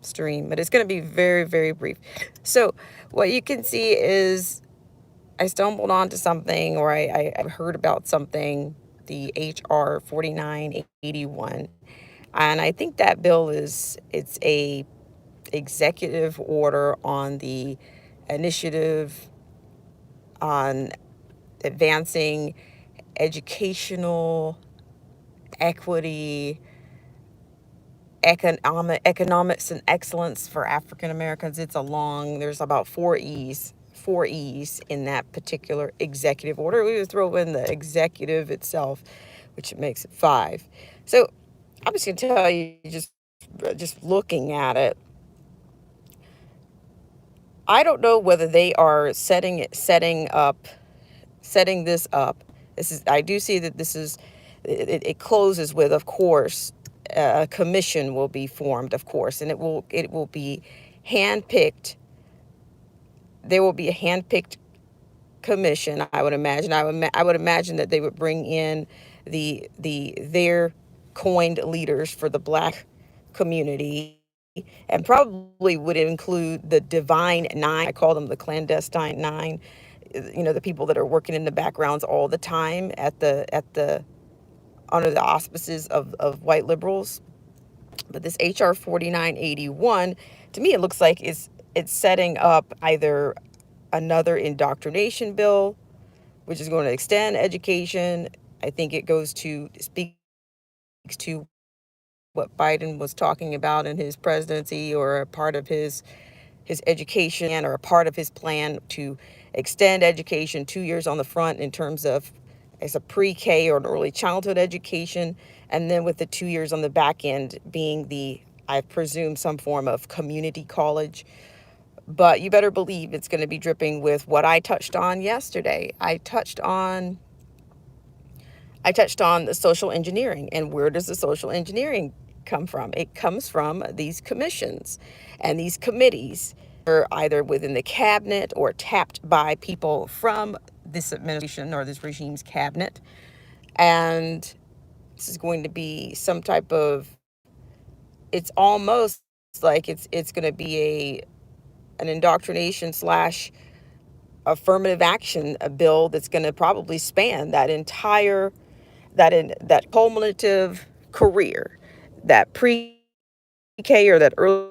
stream, but it's going to be very, very brief. So, what you can see is I stumbled onto something, or I heard about something, the HR 4981, and I think that bill it's a executive order on the initiative on advancing educational equity, economics and excellence for African Americans. It's a long, there's about four E's in that particular executive order. We would throw in the executive itself, which makes it five. So I'm just gonna tell you, just looking at it, I don't know whether they are setting this up. This is, I do see that this is, it closes with, of course, a commission will be formed, of course, and it will be handpicked. There will be a handpicked commission. I would imagine. I would imagine that they would bring in their coined leaders for the Black community, and probably would include the Divine Nine. I call them the clandestine nine. The people that are working in the backgrounds all the time at the under the auspices of white liberals. But this HR 4981, to me, it looks like it's setting up either another indoctrination bill, which is going to extend education. I think it speaks to what Biden was talking about in his presidency, or a part of his education, or a part of his plan to extend education 2 years on the front in terms of as a pre-K or an early childhood education, and then with the 2 years on the back end being I presume, some form of community college. But you better believe it's going to be dripping with what I touched on yesterday. I touched on the social engineering. And where does the social engineering come from? It comes from these commissions and these committees, are either within the cabinet or tapped by people from this administration or this regime's cabinet. And this is going to be some type of, it's almost like it's going to be an indoctrination slash affirmative action, a bill that's going to probably span that entire, that cumulative career, that pre-K or that early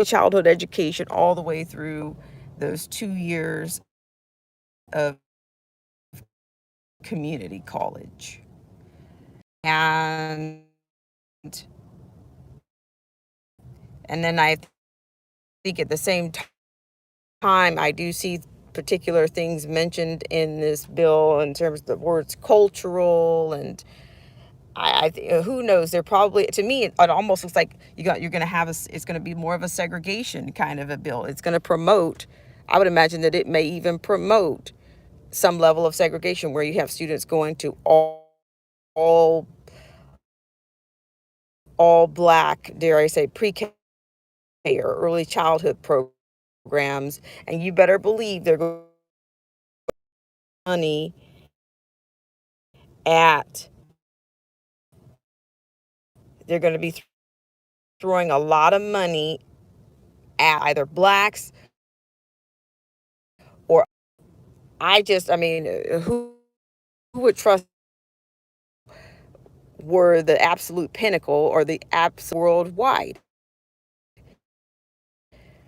childhood education, all the way through those 2 years of community college. And then I think at the same time, I do see particular things mentioned in this bill in terms of the words cultural, and who knows? They're probably, to me, it almost looks like you're going to have it's going to be more of a segregation kind of a bill. It's going to promote. I would imagine that it may even promote some level of segregation, where you have students going to all all Black, dare I say, pre-K or early childhood programs, and you better believe they're going money at they're going to be throwing a lot of money at either Blacks, or I mean, who would trust were the absolute pinnacle or the absolute worldwide?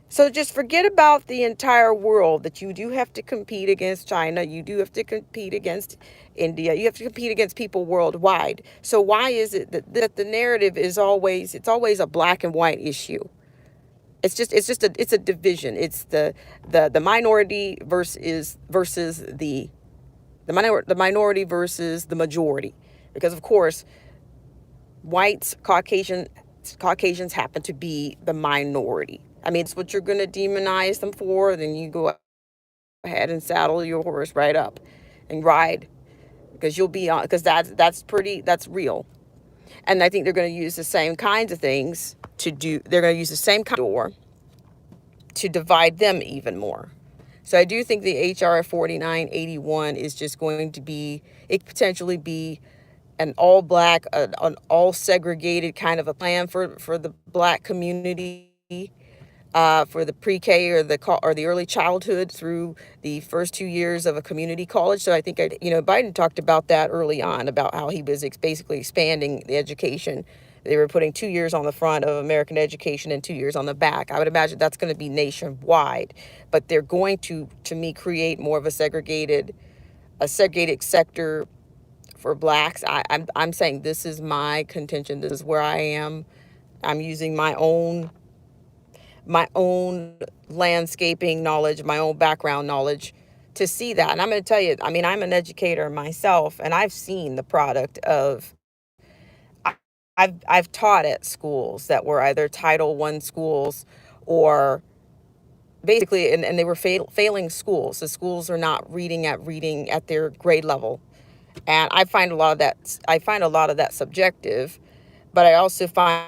So just forget about the entire world, that you do have to compete against China. You do have to compete against India. You have to compete against people worldwide. So why is it that the narrative is always a black and white issue? It's a division. It's the minority versus the minority versus the majority. Because of course, whites, Caucasians happen to be the minority. I mean, it's what you're going to demonize them for. Then you go ahead and saddle your horse right up and ride, because you'll be on, because that's real. And I think they're going to use the same kinds of things they're going to use the same kind of door to divide them even more. So I do think the HR 4981 is just going to be, it could potentially be an all black, an all segregated kind of a plan for the Black community. for the pre-K or the early childhood through the first 2 years of a community college. So I think Biden talked about that early on about how he was basically expanding the education. They were putting 2 years on the front of American education and 2 years on the back. I would imagine that's going to be nationwide, but they're going to me, create more of a segregated sector for blacks. I'm saying this is my contention. This is where I am. I'm using my own landscaping knowledge, my own background knowledge to see that. And I'm going to tell you, I mean, I'm an educator myself, and I've seen the product of. I- I've taught at schools that were either Title I schools or basically, and they were failing schools. The schools are not reading at their grade level, and I find a lot of that subjective, but I also find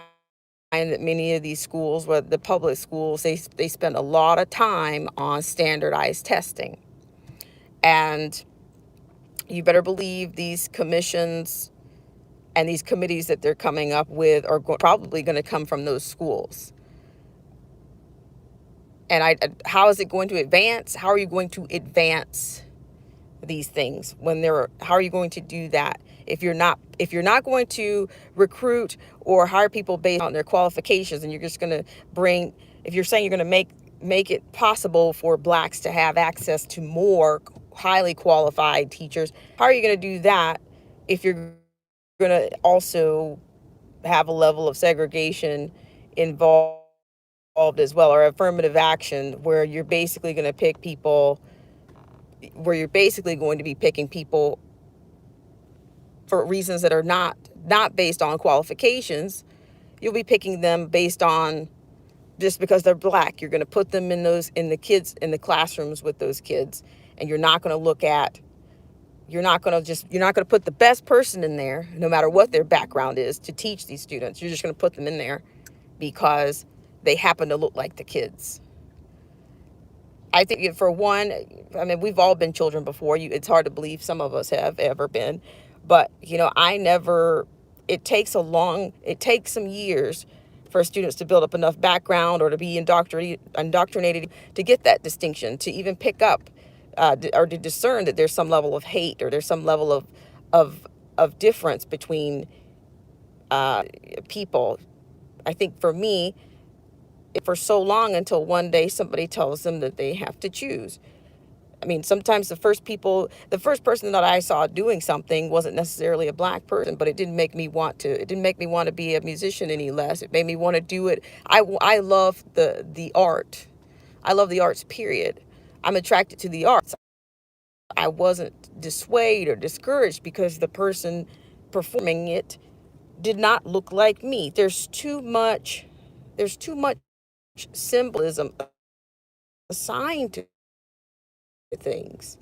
that many of these schools, the public schools, they spend a lot of time on standardized testing. And you better believe these commissions and these committees that they're coming up with are probably going to come from those schools. And how is it going to advance? How are you going to advance these things how are you going to do that if you're not going to recruit or hire people based on their qualifications, and you're just going to bring if you're saying you're going to make it possible for blacks to have access to more highly qualified teachers? How are you going to do that if you're going to also have a level of segregation involved as well, or affirmative action where you're basically going to be picking people for reasons that are not based on qualifications? You'll be picking them based on just because they're black. You're going to put them in the classrooms with those kids, and you're not going to put the best person in there, no matter what their background is, to teach these students. You're just going to put them in there because they happen to look like the kids. I think, for one, I mean, we've all been children before. It's hard to believe some of us have ever been, but I never. It takes some years for students to build up enough background or to be indoctrinated to get that distinction, to even pick up, or to discern that there's some level of hate, or there's some level of of difference between people. I think for me, for so long, until one day somebody tells them that they have to choose. I mean, sometimes the first person that I saw doing something wasn't necessarily a black person, but it didn't make me want to be a musician any less. It made me want to do it. I love the art. I love the arts, period. I'm attracted to the arts. I wasn't dissuaded or discouraged because the person performing it did not look like me. There's too much symbolism assigned to things.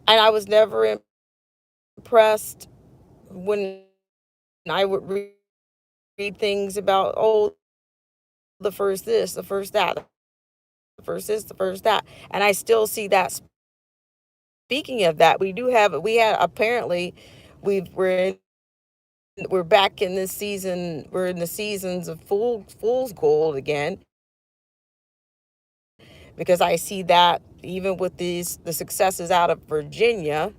And I was never impressed when I would read things about, oh, the first this, the first that, the first this, the first that. And I still see that. Speaking of that, we had apparently, we're we're back in this season. We're in the seasons of fool's gold again, because I see that even with the successes out of Virginia,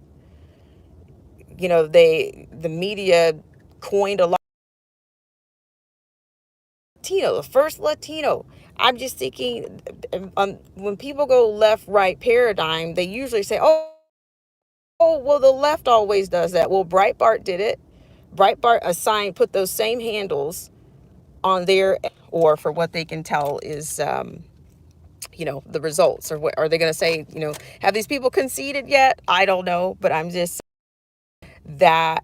the media coined a lot. Latino, the first Latino. I'm just thinking, when people go left right paradigm, they usually say, oh, well, the left always does that. Well, Breitbart did it. Breitbart put those same handles on their, or for what they can tell is, the results, or what are they going to say? Have these people conceded yet? I don't know, but I'm just that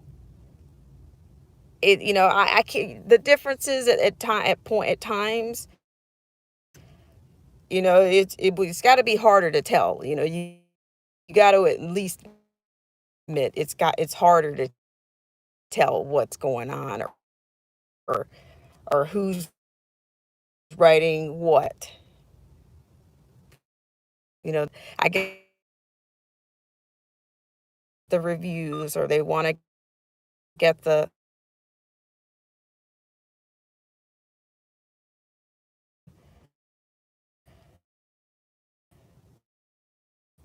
it. I can't. The differences at times. It's got to be harder to tell. You got to at least admit it's harder to tell what's going on, or or who's writing what. I get the reviews, or they want to get the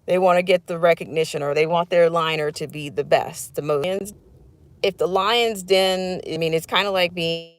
They want to get the recognition, or they want their liner to be the best, the most. If the Lions Den, I mean, it's kind of like being